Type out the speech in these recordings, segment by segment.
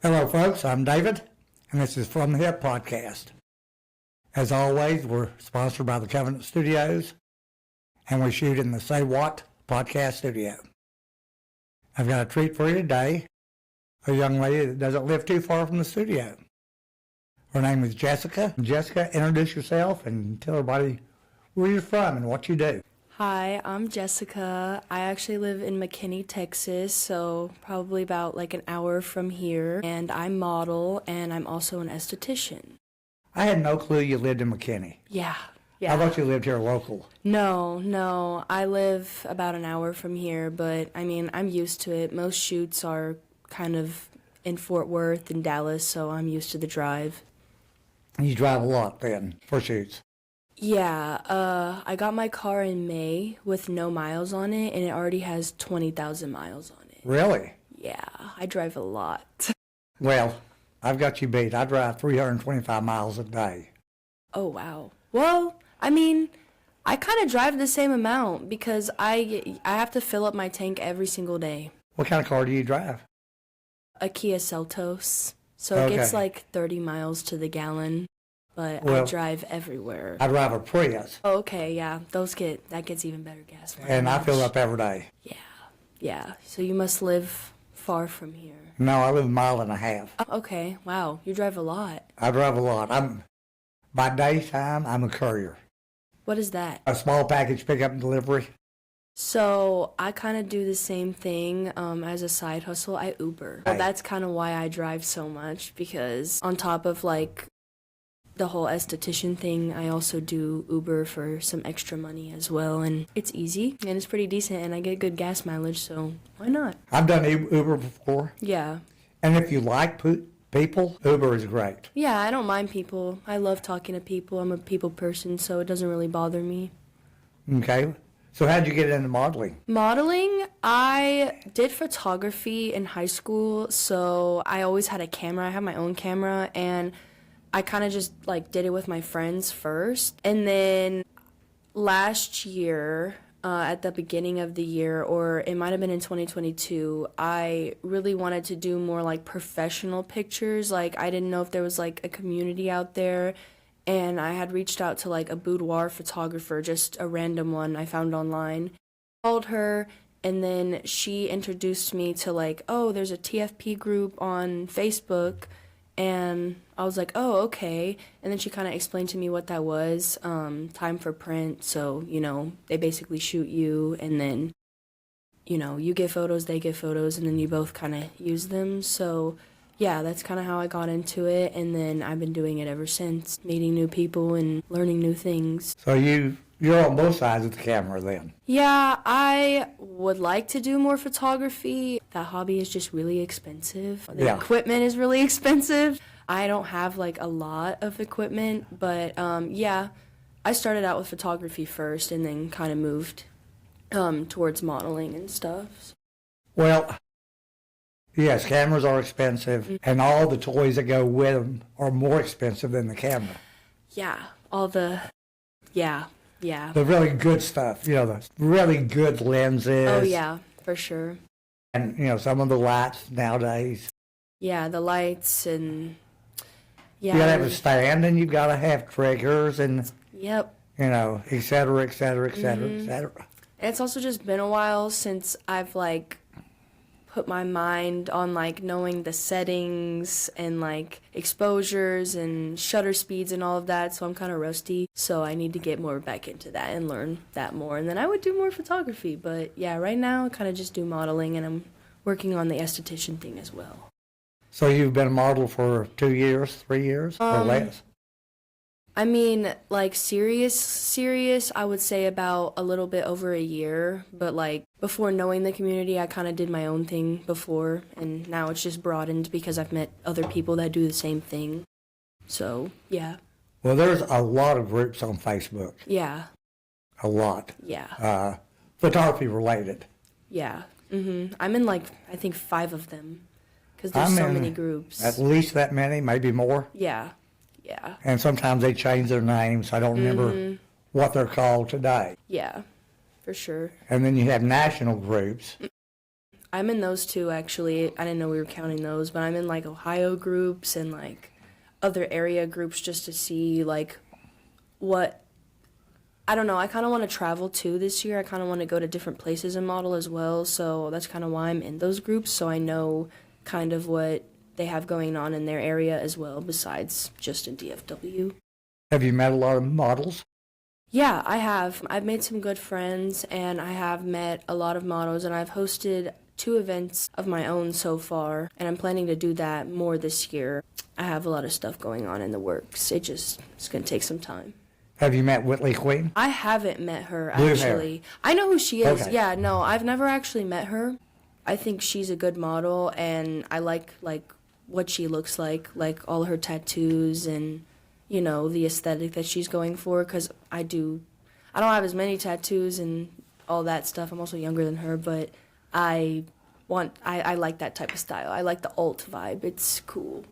Hello, folks. I'm David, and this is From the Hip Podcast. As always, we're sponsored by the Covenant Studios, and we shoot in the Say What podcast studio. I've got a treat for you today, a young lady that doesn't live too far from the studio. Her name is Jessica. Jessica, introduce yourself and tell everybody where you're from and what you do. Hi, I'm Jessica. I actually live in McKinney, Texas, so probably about like an hour from here. And I model, and I'm also an esthetician. I had no clue you lived in McKinney. Yeah. I thought you lived here local. No. I live about an hour from here, but I mean, I'm used to it. Most shoots are kind of in Fort Worth and Dallas, so I'm used to the drive. You drive a lot then for shoots. Yeah, I got my car in May with no miles on it, and it already has 20,000 miles on it. Really? Yeah, I drive a lot. Well, I've got you beat. I drive 325 miles a day. Oh, wow. Well, I mean, I kind of drive the same amount because I have to fill up my tank every single day. What kind of car do you drive? A Kia Seltos. So it gets like 30 miles to the gallon. But I drive everywhere. I drive a Prius. Oh, okay, yeah. That gets even better gas mileage. And I fill up every day. Yeah. So you must live far from here. No, I live a mile and a half. Oh, okay, wow. You drive a lot. I drive a lot. By daytime, I'm a courier. What is that? A small package pickup and delivery. So I kind of do the same thing as a side hustle. I Uber. Well, that's kind of why I drive so much, because on top of like the whole esthetician thing, I also do Uber for some extra money as well, and it's easy and it's pretty decent, and I get good gas mileage, so why not? I've done Uber before. Yeah. And if you like people, Uber is great. Yeah, I don't mind people. I love talking to people. I'm a people person, so it doesn't really bother me. Okay. So how'd you get into modeling? Modeling, I did photography in high school, so I always had a camera. I have my own camera, and I kind of just like did it with my friends first. And then last year, at the beginning of the year, or it might have been in 2022, I really wanted to do more like professional pictures. Like I didn't know if there was like a community out there, and I had reached out to like a boudoir photographer, just a random one I found online. Called her, and then she introduced me to like, oh, there's a TFP group on Facebook. And I was like, oh, okay. And then she kind of explained to me what that was, time for print. So, they basically shoot you, and then, you get photos, they get photos, and then you both kind of use them. So, yeah, that's kind of how I got into it. And then I've been doing it ever since, meeting new people and learning new things. So you're on both sides of the camera then? Yeah, I would like to do more photography. That hobby is just really expensive. The equipment is really expensive. I don't have like a lot of equipment, but yeah, I started out with photography first and then kind of moved towards modeling and stuff. Well, yes, cameras are expensive, and all the toys that go with them are more expensive than the camera. Yeah, Yeah. The really good stuff, the really good lenses. Oh, yeah, for sure. And, some of the lights nowadays. Yeah, the lights and, yeah. You got to have a stand, and you've got to have triggers and, yep. Et cetera, et cetera, et cetera, et cetera. It's also just been a while since I've, like, put my mind on like knowing the settings and like exposures and shutter speeds and all of that, so I'm kind of rusty, so I need to get more back into that and learn that more, and then I would do more photography. But yeah, right now I kind of just do modeling, and I'm working on the esthetician thing as well. So you've been a model for 2 years, 3 years, or less? I mean, like, serious, I would say about a little bit over a year. But, like, before knowing the community, I kind of did my own thing before. And now it's just broadened because I've met other people that do the same thing. So, yeah. Well, there's a lot of groups on Facebook. Yeah. A lot. Yeah. Photography related. Yeah. I'm in, like, I think 5 of them. Because there's so many groups. At least that many, maybe more. Yeah. And sometimes they change their names. I don't remember what they're called today. Yeah, for sure. And then you have national groups. I'm in those too, actually. I didn't know we were counting those, but I'm in like Ohio groups and like other area groups just to see like what, I don't know, I kind of want to travel too this year. I kind of want to go to different places and model as well, so that's kind of why I'm in those groups, so I know kind of what they have going on in their area as well, besides just in DFW. Have you met a lot of models? Yeah, I have. I've made some good friends, and I have met a lot of models, and I've hosted 2 events of my own so far, and I'm planning to do that more this year. I have a lot of stuff going on in the works. It's going to take some time. Have you met Whitley Queen? I haven't met her, Blue hair. actually. I know who she is. Okay. Yeah, no, I've never actually met her. I think she's a good model, and I like what she looks like all her tattoos and, you know, the aesthetic that she's going for, because I don't have as many tattoos and all that stuff. I'm also younger than her, but I like that type of style. I like the alt vibe. It's cool.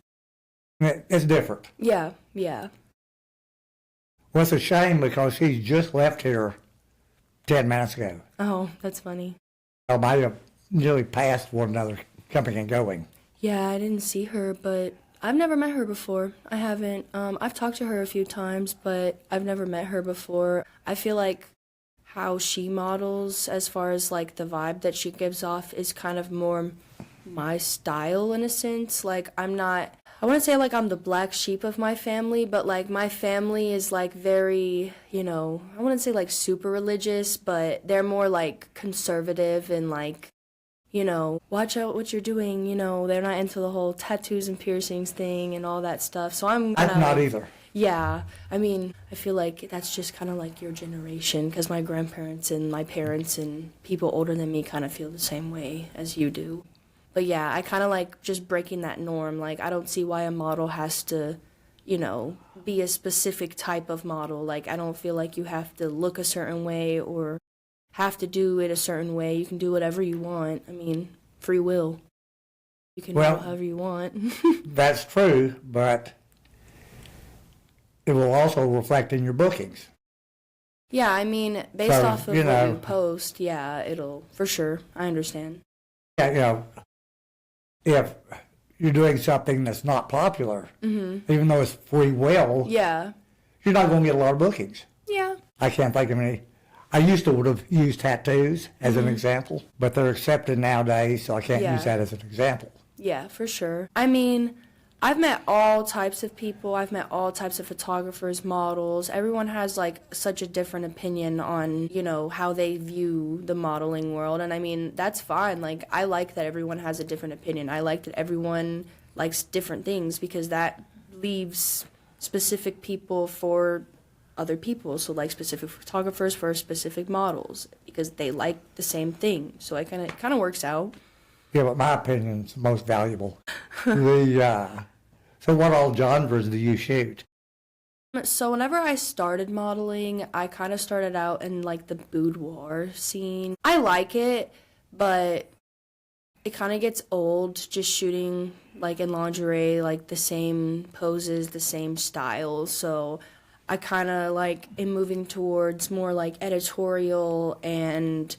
It's different. Yeah. Well, it's a shame because she's just left here 10 minutes ago. Oh, that's funny. I might have nearly passed one another coming and going. Yeah, I didn't see her, but I've never met her before. I haven't. I've talked to her a few times, but I've never met her before. I feel like how she models, as far as like the vibe that she gives off, is kind of more my style in a sense. Like, I wouldn't say like I'm the black sheep of my family, but like my family is like very, you know, I wouldn't say like super religious, but they're more like conservative and like, you know, watch out what you're doing, you know, they're not into the whole tattoos and piercings thing and all that stuff. So I'm not either. Yeah, I mean, I feel like that's just kind of like your generation, because my grandparents and my parents and people older than me kind of feel the same way as you do. But yeah, I kind of like just breaking that norm. Like, I don't see why a model has to, you know, be a specific type of model. Like, I don't feel like you have to look a certain way or have to do it a certain way. You can do whatever you want. I mean, free will. You can do however you want. That's true, but it will also reflect in your bookings. Yeah, I mean, based off of you what know, you post, yeah, it'll, for sure. I understand. Yeah, you know, if you're doing something that's not popular, even though it's free will, Yeah. you're not going to get a lot of bookings. Yeah. I can't think of any. I used to would have used tattoos as an example, but they're accepted nowadays, so I can't use that as an example. Yeah, for sure. I mean, I've met all types of people. I've met all types of photographers, models. Everyone has like such a different opinion on, you know, how they view the modeling world. And I mean, that's fine. Like, I like that everyone has a different opinion. I like that everyone likes different things, because that leaves specific people for other people. So like specific photographers for specific models, because they like the same thing. So it kind of works out. Yeah, but my opinion's the most valuable. So what all genres do you shoot? So whenever I started modeling, I kind of started out in like the boudoir scene. I like it, but it kind of gets old just shooting like in lingerie, like the same poses, the same style. So I kind of like am moving towards more like editorial and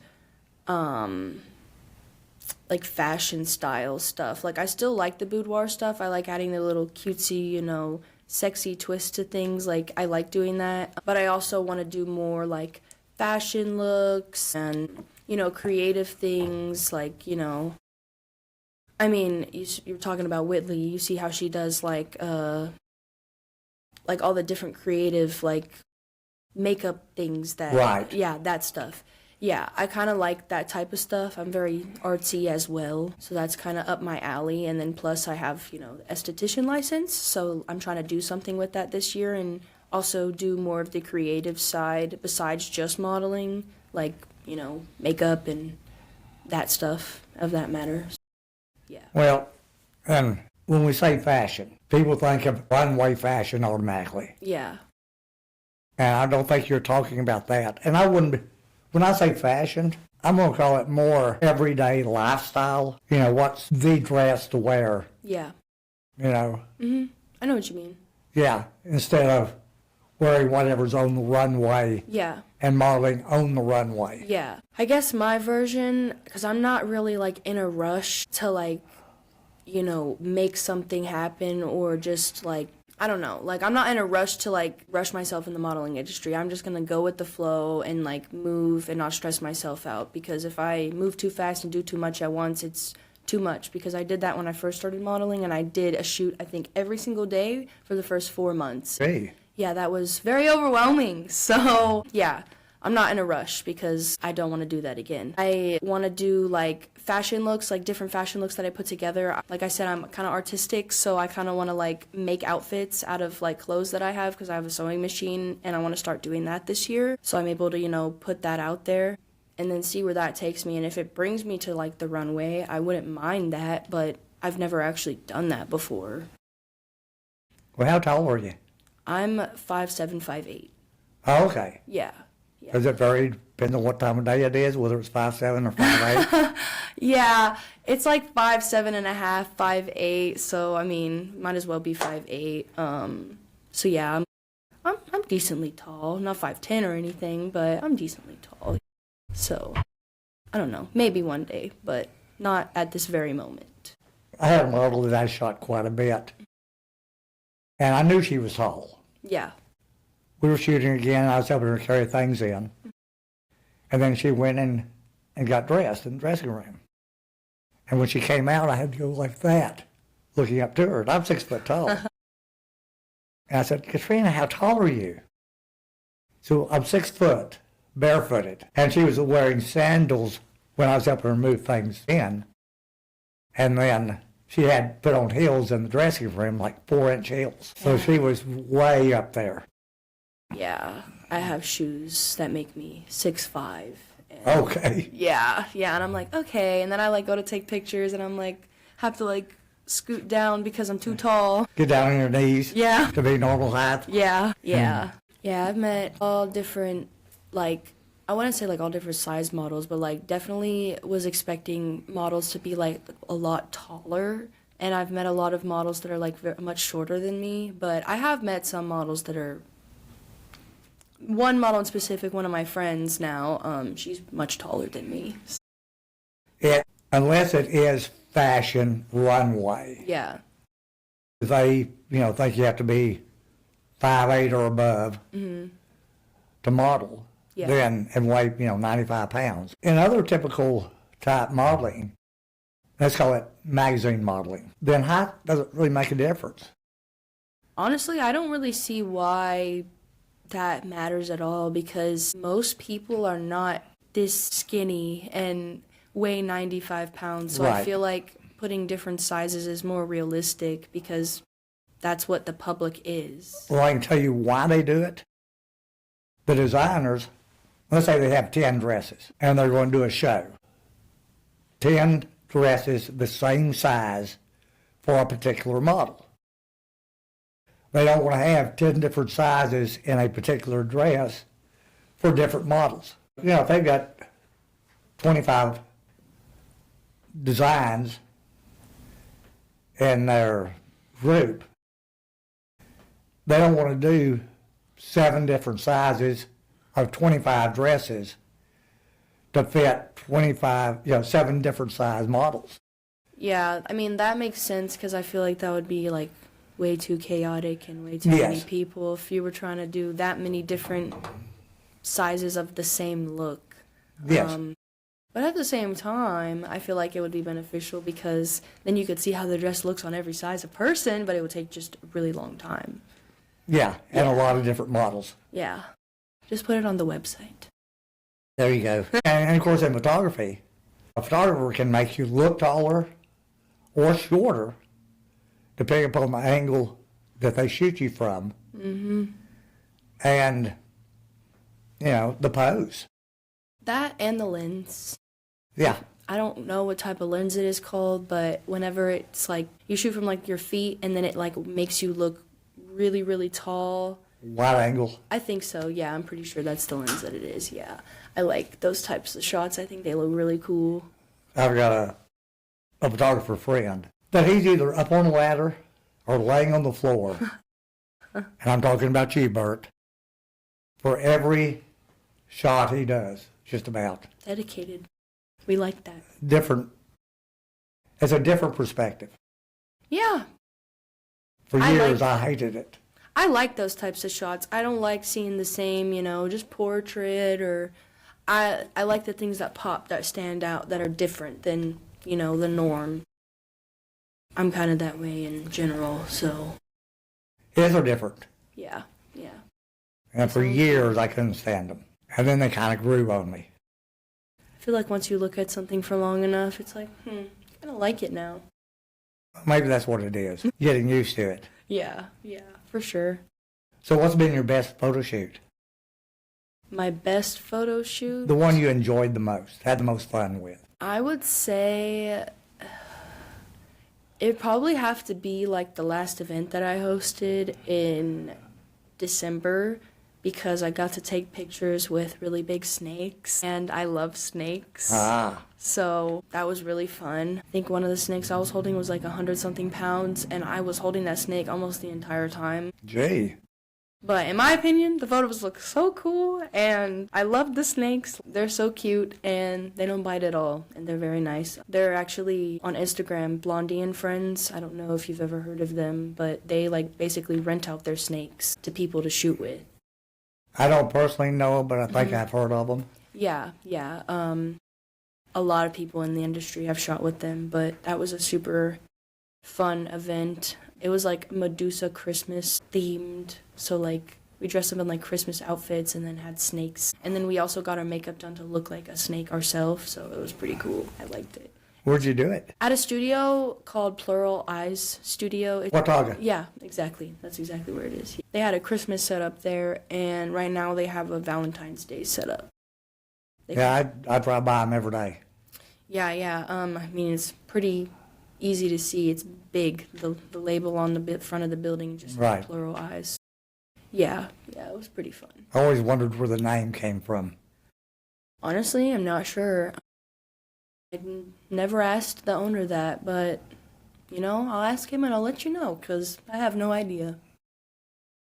like fashion style stuff. Like, I still like the boudoir stuff. I like adding the little cutesy, you know, sexy twist to things. Like, I like doing that. But I also want to do more like fashion looks and, you know, creative things. Like, you know, I mean, you're talking about Whitley. You see how she does like all the different creative like makeup things that, Right. Yeah, that stuff. Yeah, I kind of like that type of stuff. I'm very artsy as well, so that's kind of up my alley. And then plus I have, you know, the esthetician license, so I'm trying to do something with that this year and also do more of the creative side besides just modeling, like, you know, makeup and that stuff of that matter. Yeah. Well, and when we say fashion, people think of runway fashion automatically. Yeah. And I don't think you're talking about that. And I wouldn't be. When I say fashion, I'm going to call it more everyday lifestyle. You know, what's the dress to wear? Yeah. You know? I know what you mean. Yeah, instead of wearing whatever's on the runway Yeah. and modeling on the runway. Yeah. I guess my version, because I'm not really like in a rush to like, make something happen or just like, I don't know. Like, I'm not in a rush to like rush myself in the modeling industry. I'm just going to go with the flow and like move and not stress myself out, because if I move too fast and do too much at once, it's too much, because I did that when I first started modeling, and I did a shoot, I think, every single day for the first 4 months. Hey. Yeah, that was very overwhelming. So, yeah, I'm not in a rush because I don't want to do that again. I want to do, like, fashion looks, like, different fashion looks that I put together. Like I said, I'm kind of artistic, so I kind of want to, like, make outfits out of, like, clothes that I have, because I have a sewing machine, and I want to start doing that this year. So I'm able to, put that out there and then see where that takes me. And if it brings me to, like, the runway, I wouldn't mind that, but I've never actually done that before. Well, how tall are you? I'm 5'7", 5'8". Oh, okay. Yeah. Does it vary depending on what time of day it is, whether it's 5'7" or 5'8"? Yeah, it's like 5'7.5", 5'8", so I mean, might as well be 5'8". So yeah, I'm decently tall, not 5'10" or anything, but I'm decently tall. So I don't know, maybe one day, but not at this very moment. I had a model that I shot quite a bit, and I knew she was tall. Yeah. We were shooting again, I was helping her carry things in. And then she went in and got dressed in the dressing room. And when she came out, I had to go like that, looking up to her. And I'm 6 foot tall. And I said, Katrina, how tall are you? So I'm 6 foot, barefooted. And she was wearing sandals when I was helping her move things in. And then she had put on heels in the dressing room, like 4-inch heels. So she was way up there. Yeah, I have shoes that make me 6'5". Okay. Yeah, and I'm like, okay, and then I like go to take pictures, and I'm like, have to like scoot down because I'm too tall. Get down on your knees. Yeah. To be normal height. Yeah. Yeah, I've met all different, like, I wouldn't say like all different size models, but like definitely was expecting models to be like a lot taller. And I've met a lot of models that are like much shorter than me, but I have met some models that are, one model in specific, one of my friends now, she's much taller than me. Unless it is fashion runway. Yeah. They, think you have to be 5'8" or above to model. Yeah. Then, and weigh, 95 pounds. In other typical type modeling, let's call it magazine modeling, then height doesn't really make a difference. Honestly, I don't really see why that matters at all, because most people are not this skinny and weigh 95 pounds. So Right. I feel like putting different sizes is more realistic because that's what the public is. Well, I can tell you why they do it. The designers, let's say they have 10 dresses and they're going to do a show. 10 dresses the same size for a particular model. They don't want to have 10 different sizes in a particular dress for different models. If they've got 25 designs in their group, they don't want to do 7 different sizes of 25 dresses to fit 7 different size models. Yeah, I mean, that makes sense because I feel like that would be like way too chaotic and way too many people if you were trying to do that many different sizes of the same look. Yes. But at the same time, I feel like it would be beneficial because then you could see how the dress looks on every size of person, but it would take just a really long time. Yeah, and a lot of different models. Yeah. Just put it on the website. There you go. and of course, in photography, a photographer can make you look taller or shorter depending upon the angle that they shoot you from. Mm-hmm. And, the pose. That and the lens. Yeah. I don't know what type of lens it is called, but whenever it's like, you shoot from like your feet and then it like makes you look really, really tall. Wide angle. I think so, yeah. I'm pretty sure that's the lens that it is, yeah. I like those types of shots. I think they look really cool. I've got a photographer friend that he's either up on a ladder or laying on the floor. And I'm talking about you, Bert. for every shot he does, just about. Dedicated. We like that. Different. It's a different perspective. Yeah. For years, I hated it. I like those types of shots. I don't like seeing the same, just portrait, or I like the things that pop, that stand out, that are different than, the norm. I'm kind of that way in general, so. His are different. Yeah. And for years, I couldn't stand them. And then they kind of grew on me. I feel like once you look at something for long enough, it's like, I kind of like it now. Maybe that's what it is, getting used to it. Yeah, for sure. So what's been your best photo shoot? My best photo shoot? The one you enjoyed the most, had the most fun with? I would say it'd probably have to be like the last event that I hosted in December, because I got to take pictures with really big snakes, and I love snakes. So that was really fun. I think one of the snakes I was holding was like 100-something pounds, and I was holding that snake almost the entire time. Gee. But in my opinion, the photos look so cool, and I love the snakes. They're so cute, and they don't bite at all, and they're very nice. They're actually on Instagram, Blondie and Friends. I don't know if you've ever heard of them, but they basically rent out their snakes to people to shoot with. I don't personally know, but I think I've heard of them. Yeah. A lot of people in the industry have shot with them, but that was a super fun event. It was like Medusa Christmas themed, so we dressed up in Christmas outfits and then had snakes. And then we also got our makeup done to look like a snake ourselves, so it was pretty cool. I liked it. Where'd you do it? At a studio called Plural Eyes Studio. Watauga? Yeah, exactly. That's exactly where it is. They had a Christmas setup there, and right now they have a Valentine's Day setup. I drive by them every day. Yeah. I mean, it's pretty easy to see. It's big. The label on the front of the building just says Plural Eyes. Yeah, it was pretty fun. I always wondered where the name came from. Honestly, I'm not sure. I never asked the owner that, but, I'll ask him and I'll let you know, because I have no idea.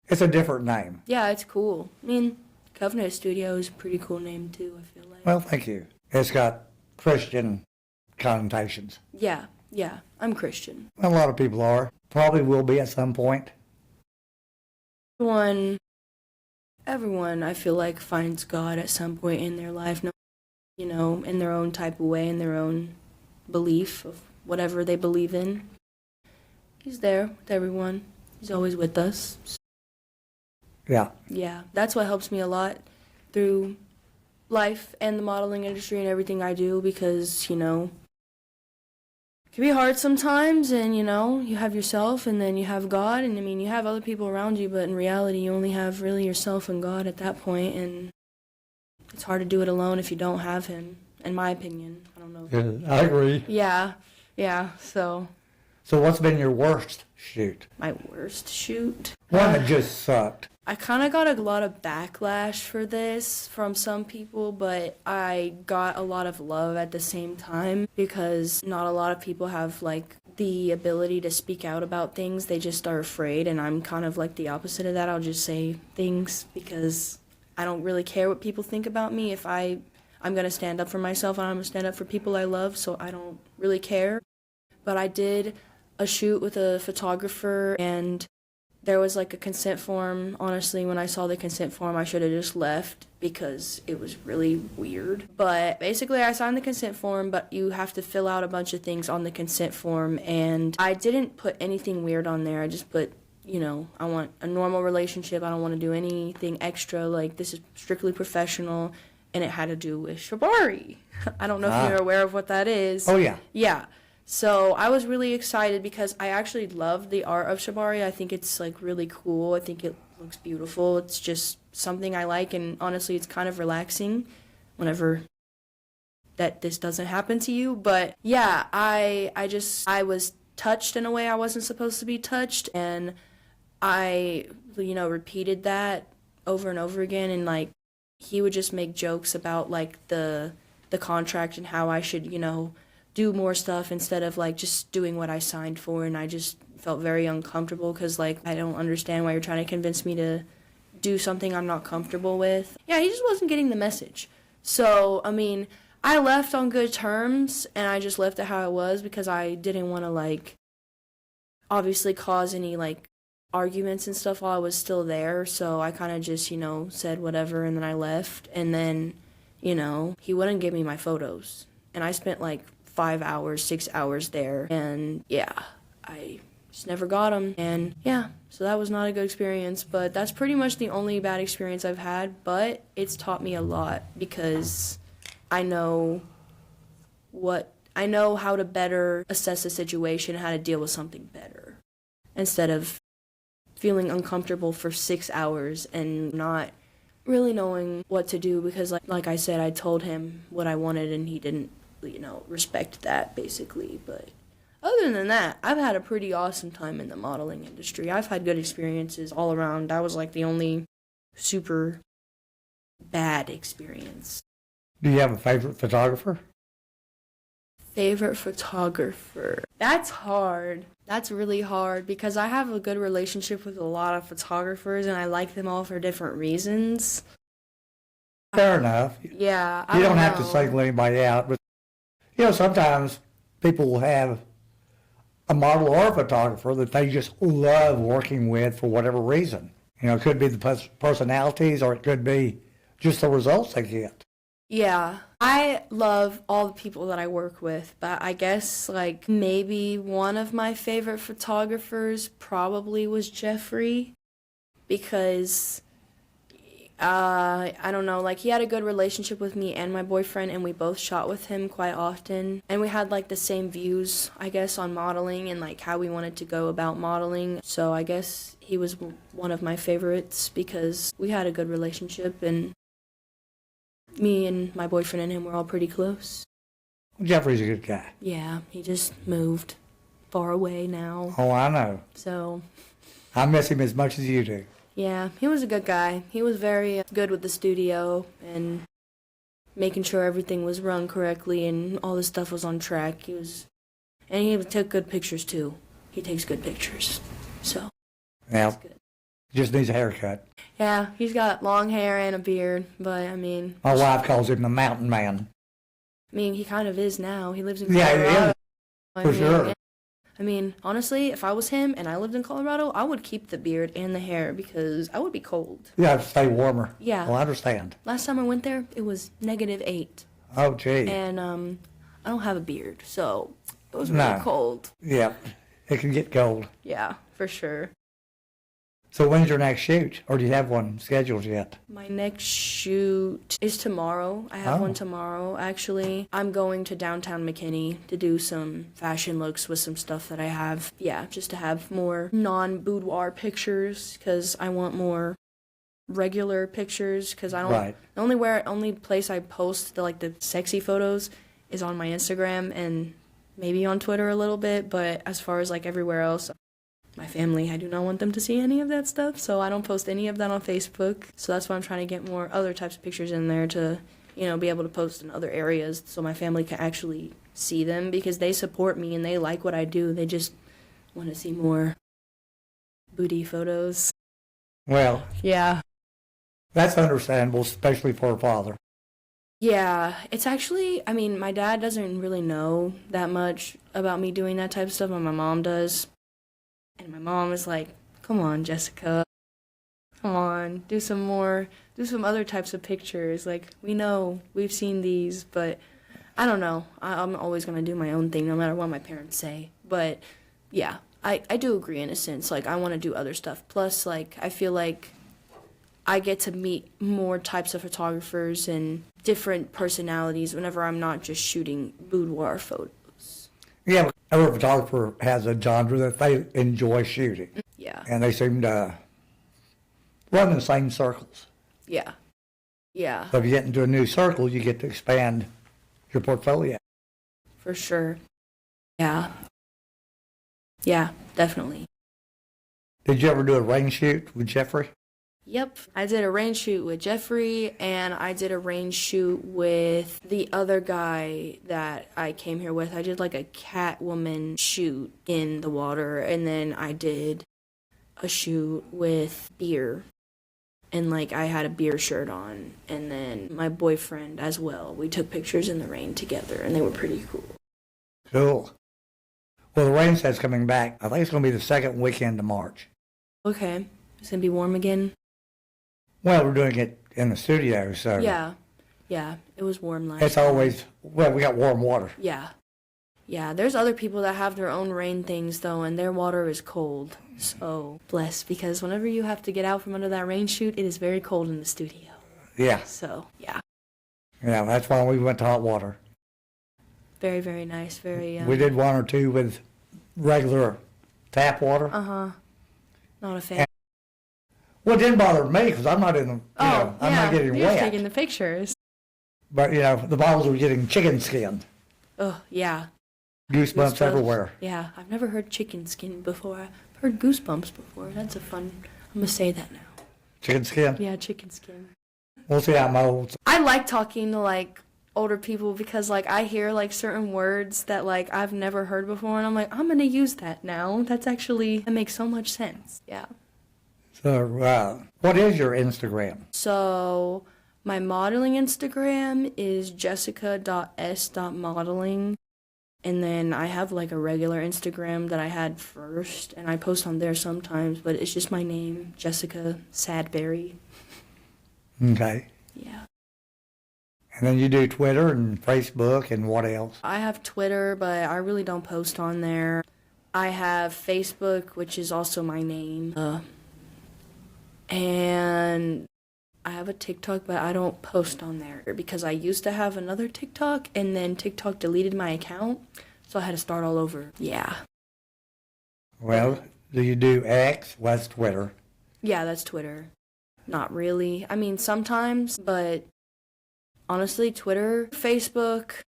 It's a different name. Yeah, it's cool. I mean, Covenant Studio is a pretty cool name, too, I feel like. Well, thank you. It's got Christian connotations. Yeah, I'm Christian. A lot of people are. Probably will be at some point. Everyone, I feel like, finds God at some point in their life, in their own type of way, in their own belief of whatever they believe in. He's there with everyone. He's always with us. Yeah. Yeah, that's what helps me a lot through life and the modeling industry and everything I do, because, it can be hard sometimes, and, you have yourself, and then you have God, and, you have other people around you, but in reality, you only have really yourself and God at that point, and it's hard to do it alone if you don't have Him, in my opinion. I don't know. Yeah, I agree. Yeah, so. So what's been your worst shoot? My worst shoot? One that just sucked. I kind of got a lot of backlash for this from some people, but I got a lot of love at the same time, because not a lot of people have the ability to speak out about things. They just are afraid, and I'm kind of the opposite of that. I'll just say things because I don't really care what people think about me. If I'm going to stand up for myself, and I'm going to stand up for people I love, so I don't really care. But I did a shoot with a photographer, and there was a consent form. Honestly, when I saw the consent form, I should have just left, because it was really weird. But basically, I signed the consent form, but you have to fill out a bunch of things on the consent form, and I didn't put anything weird on there. I just put, I want a normal relationship. I don't want to do anything extra. This is strictly professional, and it had to do with shibari. I don't know if you're aware of what that is. Oh, yeah. Yeah. So I was really excited, because I actually love the art of shibari. I think it's really cool. I think it looks beautiful. It's just something I like, and honestly, it's kind of relaxing whenever that this doesn't happen to you. But yeah, I was touched in a way I wasn't supposed to be touched, and I repeated that over and over again, and he would just make jokes about the contract and how I should do more stuff instead of just doing what I signed for, and I just felt very uncomfortable, because I don't understand why you're trying to convince me to do something I'm not comfortable with. Yeah, he just wasn't getting the message. So, I mean, I left on good terms, and I just left it how it was because I didn't want to, like, obviously cause any, like, arguments and stuff while I was still there. So I kind of just, said whatever, and then I left. And then, he wouldn't give me my photos. And I spent, like, 5 hours, 6 hours there. And, yeah, I just never got them. And, yeah, so that was not a good experience. But that's pretty much the only bad experience I've had. But it's taught me a lot because I know how to better assess a situation, how to deal with something better, instead of feeling uncomfortable for 6 hours and not really knowing what to do because, like I said, I told him what I wanted and he didn't, respect that, basically. But other than that, I've had a pretty awesome time in the modeling industry. I've had good experiences all around. That was, like, the only super bad experience. Do you have a favorite photographer? Favorite photographer. That's hard. That's really hard because I have a good relationship with a lot of photographers and I like them all for different reasons. Fair enough. Yeah, You don't have to single anybody out, but sometimes people will have a model or a photographer that they just love working with for whatever reason. It could be the personalities or it could be just the results they get. Yeah, I love all the people that I work with, but I guess, like, maybe one of my favorite photographers probably was Jeffrey, because, I don't know, like, he had a good relationship with me and my boyfriend, and we both shot with him quite often, and we had, like, the same views, I guess, on modeling and, like, how we wanted to go about modeling, so I guess he was one of my favorites because we had a good relationship, and me and my boyfriend and him were all pretty close. Jeffrey's a good guy. Yeah, he just moved far away now. Oh, I know. So I miss him as much as you do. Yeah, he was a good guy. He was very good with the studio and making sure everything was run correctly and all the stuff was on track. And he took good pictures too. He takes good pictures. So yeah, just needs a haircut. Yeah, he's got long hair and a beard, but I mean, my wife calls him the mountain man. I mean, he kind of is now. He lives in Colorado. Yeah, for sure. I mean, honestly, if I was him and I lived in Colorado, I would keep the beard and the hair because I would be cold. Yeah, to stay warmer. Yeah. Well, I understand. Last time I went there, it was -8. Oh, gee. And I don't have a beard, so it was really cold. Yeah, it can get cold. Yeah, for sure. So when's your next shoot? Or do you have one scheduled yet? My next shoot is tomorrow. I have one tomorrow, actually. I'm going to downtown McKinney to do some fashion looks with some stuff that I have. Yeah, just to have more non-boudoir pictures, because I want more regular pictures, because I don't... Right. The only place I post the sexy photos is on my Instagram and maybe on Twitter a little bit, but as far as everywhere else... My family, I do not want them to see any of that stuff, so I don't post any of that on Facebook. So that's why I'm trying to get more other types of pictures in there to, be able to post in other areas so my family can actually see them, because they support me and they like what I do. They just want to see more booty photos. Well, yeah. That's understandable, especially for a father. Yeah, it's actually, my dad doesn't really know that much about me doing that type of stuff, but my mom does. And my mom is like, come on, Jessica, come on, do some other types of pictures. We know, we've seen these, but I don't know. I'm always going to do my own thing no matter what my parents say. But yeah, I do agree in a sense. I want to do other stuff. Plus, I feel like I get to meet more types of photographers and different personalities whenever I'm not just shooting boudoir photos. Yeah, every photographer has a genre that they enjoy shooting. Yeah. And they seem to run in the same circles. Yeah. Yeah. So if you get into a new circle, you get to expand your portfolio. For sure. Yeah. Yeah, definitely. Did you ever do a rain shoot with Jeffrey? Yep, I did a rain shoot with Jeffrey, and I did a rain shoot with the other guy that I came here with. I did a Catwoman shoot in the water, and then I did a shoot with Beer. and like I had a beer shirt on, and then my boyfriend as well. We took pictures in the rain together, and they were pretty cool. Cool. Well, the rain set's coming back. I think it's going to be the second weekend of March. Okay, it's gonna be warm again. Well, we're doing it in the studio, so Yeah, it was warm last it's time. always, well, we got warm water. Yeah, there's other people that have their own rain things, though, and their water is cold. So, blessed, because whenever you have to get out from under that rain chute, it is very cold in the studio. Yeah. So, yeah. Yeah, that's why we went to hot water. Very, very nice. Very, We did one or two with regular tap water. Uh-huh. Not a fan. Well, it didn't bother me because I'm not in the, I'm not getting you're wet. taking the pictures. But, the bottles were getting chicken skinned. Oh, yeah. Goosebumps everywhere. Yeah, I've never heard chicken skin before. I've heard goosebumps before. That's a fun, I'm going to say that now. Chicken skin? Yeah, chicken skin. We'll see how I'm old. I like talking to, like, older people because, like, I hear, like, certain words that, like, I've never heard before, and I'm like, I'm going to use that now. That makes so much sense. Yeah. So, what is your Instagram? So, my modeling Instagram is jessica.s.modeling. And then I have, like, a regular Instagram that I had first, and I post on there sometimes, but it's just my name, Jessica Sadberry. Okay. Yeah. And then you do Twitter and Facebook and what else? I have Twitter, but I really don't post on there. I have Facebook, which is also my name. And I have a TikTok, but I don't post on there because I used to have another TikTok, and then TikTok deleted my account, so I had to start all over. Yeah. Well, do you do X? What's Twitter? Yeah, that's Twitter. Not really. I mean, sometimes, but honestly, Twitter and Facebook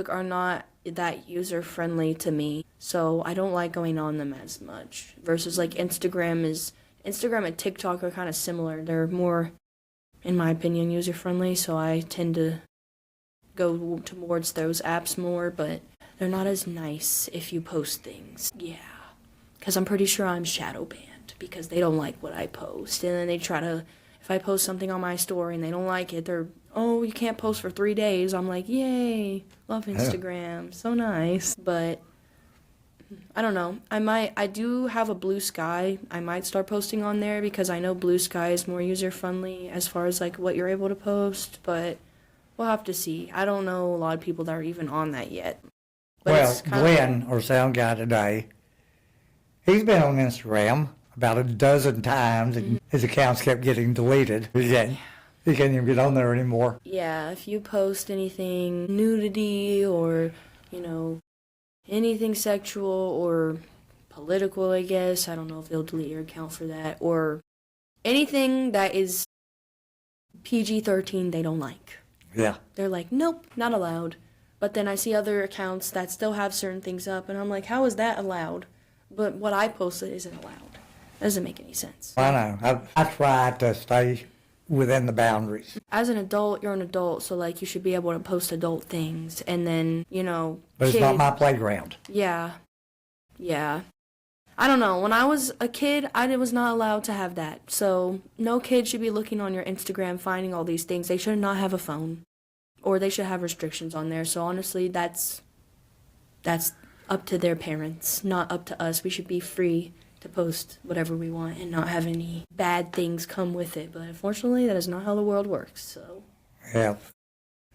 are not that user-friendly to me, so I don't like going on them as much. Versus, like, Instagram and TikTok are kind of similar. They're more, in my opinion, user-friendly, so I tend to go towards those apps more, but they're not as nice if you post things. Yeah. Because I'm pretty sure I'm shadow banned because they don't like what I post. And then they try to, if I post something on my story and they don't like it, you can't post for 3 days. I'm like, yay, love Instagram, so nice. But I don't know. I do have a Blue Sky. I might start posting on there because I know Blue Sky is more user-friendly as far as, like, what you're able to post, but we'll have to see. I don't know a lot of people that are even on that yet. But well, Glenn, our sound guy today, he's been on Instagram about a dozen times, and his accounts kept getting deleted. He can't even get on there anymore. Yeah, if you post anything nudity or, anything sexual or political, I guess, I don't know if they'll delete your account for that, or anything that is PG-13 they don't like. Yeah. They're like, nope, not allowed. But then I see other accounts that still have certain things up, and I'm like, how is that allowed? But what I posted isn't allowed. Doesn't make any sense. I know. I try to stay within the boundaries. As an adult, you're an adult, so, like, you should be able to post adult things, and then, But it's not my playground. Yeah. I don't know. When I was a kid, I was not allowed to have that. So, no kid should be looking on your Instagram, finding all these things. They should not have a phone. Or they should have restrictions on there. So, honestly, that's up to their parents, not up to us. We should be free to post whatever we want and not have any bad things come with it. But unfortunately, that is not how the world works. So Yeah.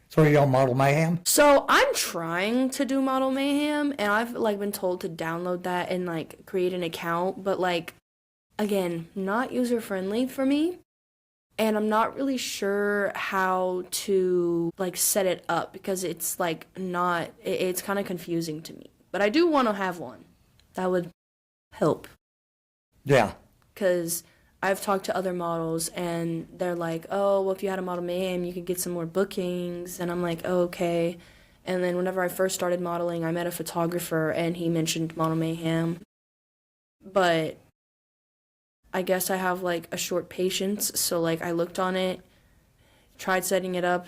So are you on Model Mayhem? So I'm trying to do Model Mayhem, and I've, like, been told to download that and, like, create an account. But, like, again, not user-friendly for me. And I'm not really sure how to, like, set it up because it's, like, it's kind of confusing to me. But I do want to have one. That would help. Yeah. Because I've talked to other models, and they're like, oh, well, if you had a Model Mayhem, you could get some more bookings. And I'm like, oh, okay. And then whenever I first started modeling, I met a photographer, and he mentioned Model Mayhem. But I guess I have, like, a short patience, so, like, I looked on it, tried setting it up,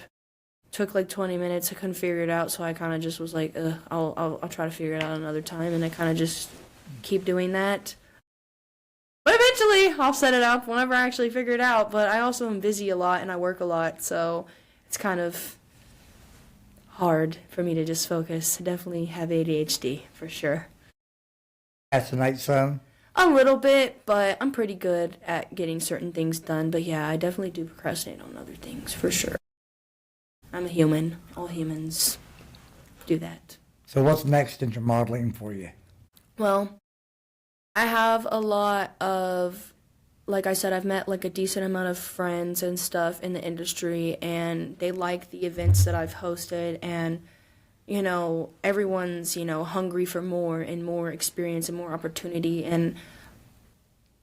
took, like, 20 minutes, I couldn't figure it out, so I kind of just was like, I'll try to figure it out another time, and I kind of just keep doing that. But eventually Eventually, I'll set it up whenever I actually figure it out, but I also am busy a lot and I work a lot, so it's kind of hard for me to just focus. I definitely have ADHD, for sure. Procrastinate some? A little bit, but I'm pretty good at getting certain things done. But yeah, I definitely do procrastinate on other things, for sure. I'm a human. All humans do that. So what's next in your modeling for you? Well, I have a lot of, like I said, I've met like a decent amount of friends and stuff in the industry, and they like the events that I've hosted, and you know, everyone's, you know, hungry for more and more experience and more opportunity, and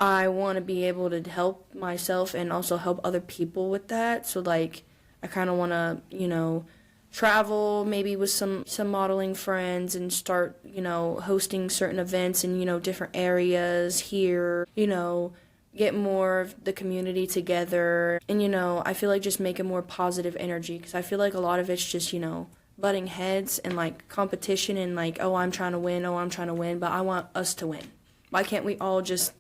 I want to be able to help myself and also help other people with that. So like I kind of want to, you know, travel maybe with some modeling friends and start, you know, hosting certain events in, you know, different areas here, you know, get more of the community together, and you know, I feel like just make a more positive energy, because I feel like a lot of it's just, you know, butting heads and like competition and like, oh, I'm trying to win, but I want us to win. Why can't we all just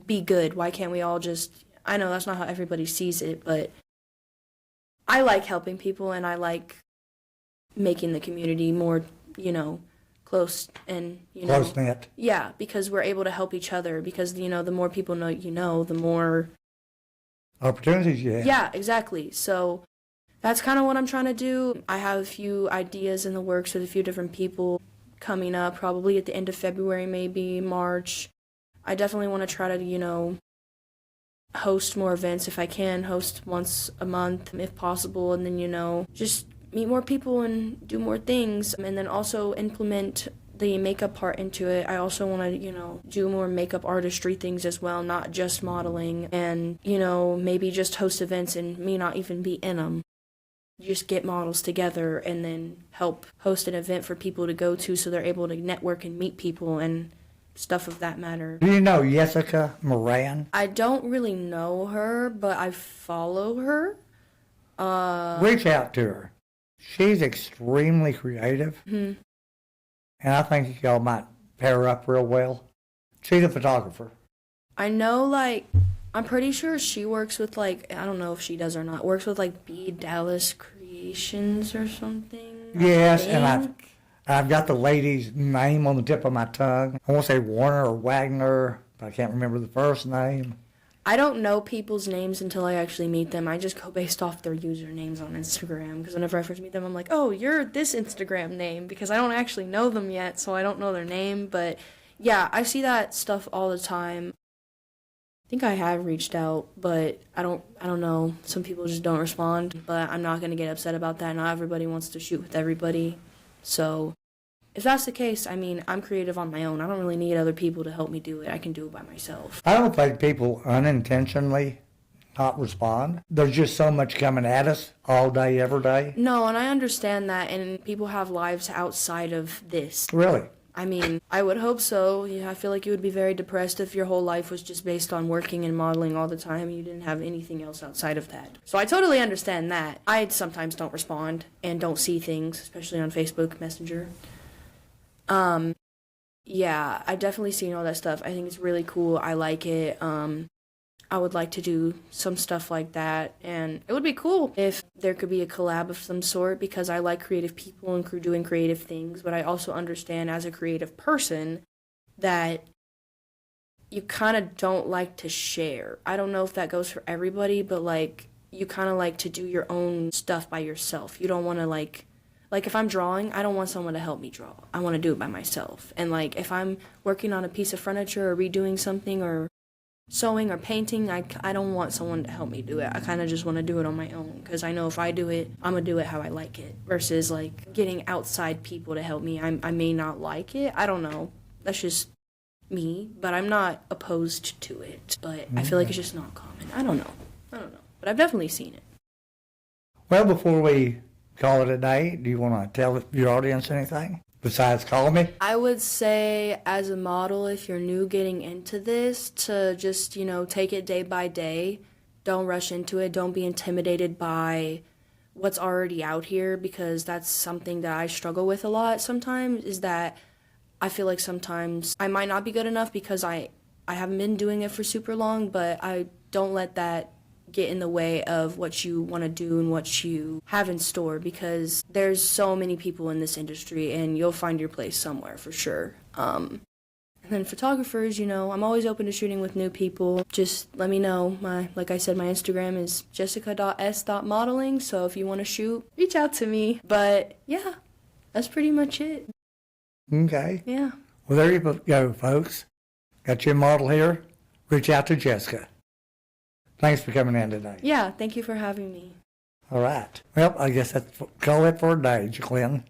be good? Why can't we all just, I know that's not how everybody sees it, but I like helping people and I like making the community more, you know, close and, you know, Close knit. Yeah, because we're able to help each other, because, you know, the more people know, you know, the more opportunities you have. Yeah, exactly. So that's kind of what I'm trying to do. I have a few ideas in the works with a few different people coming up, probably at the end of February, maybe March. I definitely want to try to, you know, host more events if I can, host once a month if possible, and then, you know, just meet more people and do more things, and then also implement the makeup part into it. I also want to, you know, do more makeup artistry things as well, not just modeling, and, you know, maybe just host events and me not even be in them. Just get models together and then help host an event for people to go to so they're able to network and meet people and stuff of that matter. Do you know Jessica Moran? I don't really know her, but I follow her. Reach out to her. She's extremely creative, and I think y'all might pair up real well. She's a photographer. I know, like, I'm pretty sure she works with, like, I don't know if she does or not, works with, like, B. Dallas Creations or something. Yes, and I've got the lady's name on the tip of my tongue. I want to say Warner or Wagner, but I can't remember the first name. I don't know people's names until I actually meet them. I just go based off their usernames on Instagram, because whenever I first meet them, I'm like, oh, you're this Instagram name, because I don't actually know them yet, so I don't know their name. But yeah, I see that stuff all the time. I think I have reached out, but I don't know. Some people just don't respond, but I'm not going to get upset about that. Not everybody wants to shoot with everybody. So if that's the case, I mean, I'm creative on my own. I don't really need other people to help me do it. I can do it by myself. I don't think people unintentionally not respond. There's just so much coming at us all day, every day. No, and I understand that, and people have lives outside of this. Really? I mean, I would hope so. Yeah, I feel like you would be very depressed if your whole life was just based on working and modeling all the time and you didn't have anything else outside of that. So I totally understand that. I sometimes don't respond and don't see things, especially on Facebook Messenger. Yeah, I've definitely seen all that stuff. I think it's really cool. I like it. I would like to do some stuff like that, and it would be cool if there could be a collab of some sort, because I like creative people and doing creative things, but I also understand as a creative person that you kind of don't like to share. I don't know if that goes for everybody, but like you kind of like to do your own stuff by yourself. You don't want to like if I'm drawing, I don't want someone to help me draw. I want to do it by myself. And like if I'm working on a piece of furniture or redoing something or sewing or painting, I don't want someone to help me do it. I kind of just want to do it on my own, because I know if I do it, I'm going to do it how I like it, versus like getting outside people to help me. I may not like it. I don't know. That's just me, but I'm not opposed to it. But I feel like it's just not common. I don't know. But I've definitely seen it. Well, before we call it a day, do you want to tell your audience anything besides call me? I would say, as a model, if you're new getting into this, to just, you know, take it day by day. Don't rush into it. Don't be intimidated by what's already out here, because that's something that I struggle with a lot sometimes, is that I feel like sometimes I might not be good enough because I I haven't been doing it for super long, but I don't let that get in the way of what you want to do and what you have in store, because there's so many people in this industry and you'll find your place somewhere for sure. And then photographers, I'm always open to shooting with new people. Just let me know. Like I said, my Instagram is jessica.s.modeling, so if you want to shoot, reach out to me. But yeah, that's pretty much it. Okay. Yeah. Well, there you go, folks. Got your model here. Reach out to Jessica. Thanks for coming in today. Yeah, thank you for having me. All right. Well, I guess that's call it for a day, Jacqueline.